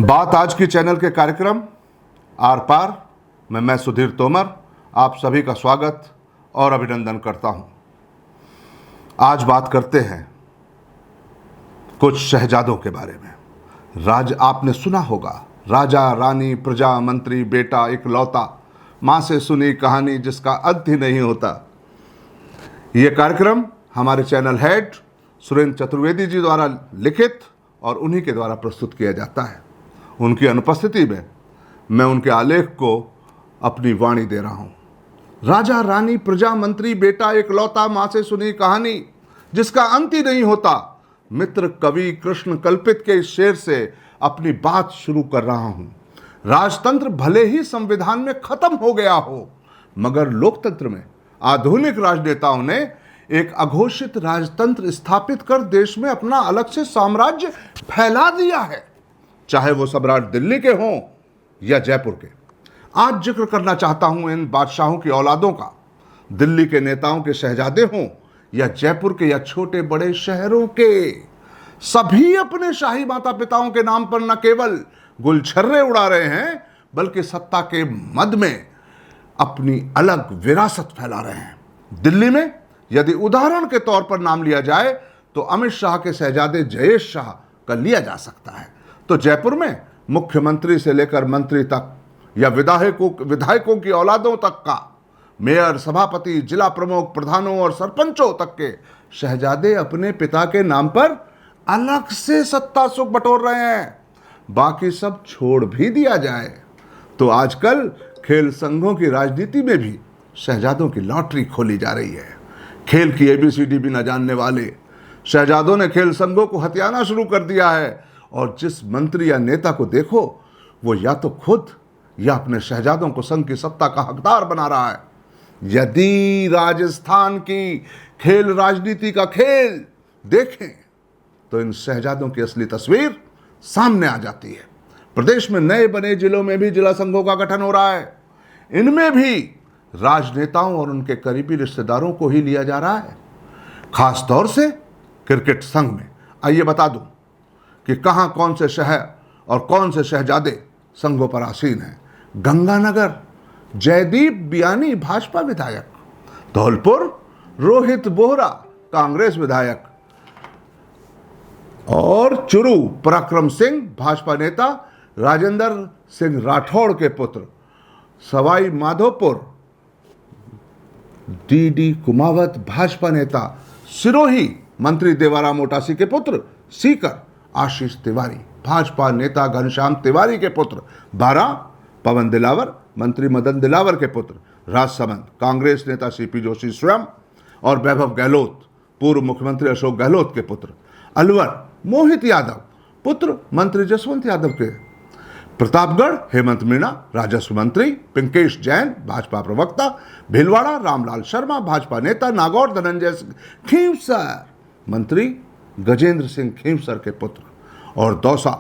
बात आज की चैनल के कार्यक्रम आर पार में मैं सुधीर तोमर आप सभी का स्वागत और अभिनंदन करता हूं। आज बात करते हैं कुछ शहजादों के बारे में। आपने सुना होगा, राजा रानी प्रजा मंत्री बेटा इकलौता, माँ से सुनी कहानी जिसका अंत ही नहीं होता। ये कार्यक्रम हमारे चैनल हेड सुरेंद्र चतुर्वेदी जी द्वारा लिखित और उन्हीं के द्वारा प्रस्तुत किया जाता है। उनकी अनुपस्थिति में मैं उनके आलेख को अपनी वाणी दे रहा हूं। राजा रानी प्रजा मंत्री बेटा इकलौता, माँ से सुनी कहानी जिसका अंत ही नहीं होता। मित्र कवि कृष्ण कल्पित के इस शेर से अपनी बात शुरू कर रहा हूं। राजतंत्र भले ही संविधान में खत्म हो गया हो, मगर लोकतंत्र में आधुनिक राजनेताओं ने एक अघोषित राजतंत्र स्थापित कर देश में अपना अलग से साम्राज्य फैला दिया है, चाहे वो सम्राट दिल्ली के हों या जयपुर के। आज जिक्र करना चाहता हूं इन बादशाहों की औलादों का, दिल्ली के नेताओं के शहजादे हों या जयपुर के या छोटे बड़े शहरों के। सभी अपने शाही माता पिताओं के नाम पर न केवल गुलछर्रे उड़ा रहे हैं, बल्कि सत्ता के मद में अपनी अलग विरासत फैला रहे हैं। दिल्ली में यदि उदाहरण के तौर पर नाम लिया जाए तो अमित शाह के शहजादे जयेश शाह का लिया जा सकता है, तो जयपुर में मुख्यमंत्री से लेकर मंत्री तक या विधायकों की औलादों तक का, मेयर, सभापति, जिला प्रमुख, प्रधानों और सरपंचों तक के शहजादे अपने पिता के नाम पर अलग से सत्ता सुख बटोर रहे हैं। बाकी सब छोड़ भी दिया जाए तो आजकल खेल संघों की राजनीति में भी शहजादों की लॉटरी खोली जा रही है। खेल की ABCD भी न जानने वाले शहजादों ने खेल संघों को हथियाना शुरू कर दिया है, और जिस मंत्री या नेता को देखो वो या तो खुद या अपने शहजादों को संघ की सत्ता का हकदार बना रहा है। यदि राजस्थान की खेल राजनीति का खेल देखें तो इन शहजादों की असली तस्वीर सामने आ जाती है। प्रदेश में नए बने जिलों में भी जिला संघों का गठन हो रहा है। इनमें भी राजनेताओं और उनके करीबी रिश्तेदारों को ही लिया जा रहा है, खास तौर से क्रिकेट संघ में। आइए बता दूं कि कहां कौन से शहर और कौन से शहजादे संघों पर आसीन हैं। गंगानगर जयदीप बियानी भाजपा विधायक, धौलपुर रोहित बोहरा कांग्रेस विधायक, और चुरू पराक्रम सिंह भाजपा नेता राजेंद्र सिंह राठौड़ के पुत्र, सवाई माधोपुर DD कुमावत भाजपा नेता, सिरोही मंत्री देवाराम मोटासी के पुत्र सीकर आशीष तिवारी भाजपा नेता घनश्याम तिवारी के पुत्र, बारा पवन दिलावर मंत्री मदन दिलावर के पुत्र, राजसमंद कांग्रेस नेता CP जोशी स्वयं और वैभव गहलोत पूर्व मुख्यमंत्री अशोक गहलोत के पुत्र, अलवर मोहित यादव पुत्र मंत्री जसवंत यादव के, प्रतापगढ़ हेमंत मीणा राजस्व मंत्री, पिंकेश जैन भाजपा प्रवक्ता, भीलवाड़ा रामलाल शर्मा भाजपा नेता, नागौर धनंजय खींवसर मंत्री गजेंद्र सिंह खींवसर के पुत्र, और दौसा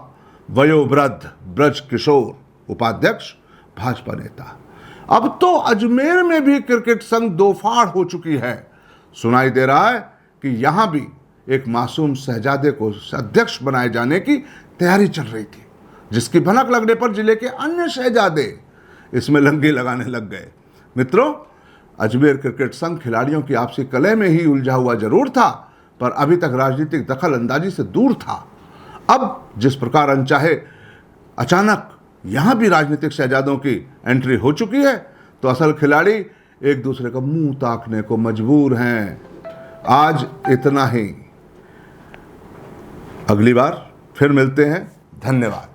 वयोवृद्ध ब्रज किशोर उपाध्यक्ष भाजपा नेता। अब तो अजमेर में भी क्रिकेट संघ दो फाड़ हो चुकी है। सुनाई दे रहा है कि यहां भी एक मासूम शहजादे को अध्यक्ष बनाए जाने की तैयारी चल रही थी, जिसकी भनक लगने पर जिले के अन्य शहजादे इसमें लंगी लगाने लग गए। मित्रों, अजमेर क्रिकेट संघ खिलाड़ियों की आपसी कलह में ही उलझा हुआ जरूर था, पर अभी तक राजनीतिक दखल अंदाजी से दूर था। अब जिस प्रकार अनचाहे अचानक यहां भी राजनीतिक शहजादों की एंट्री हो चुकी है, तो असल खिलाड़ी एक दूसरे का मुंह ताकने को मजबूर हैं। आज इतना ही, अगली बार फिर मिलते हैं। धन्यवाद।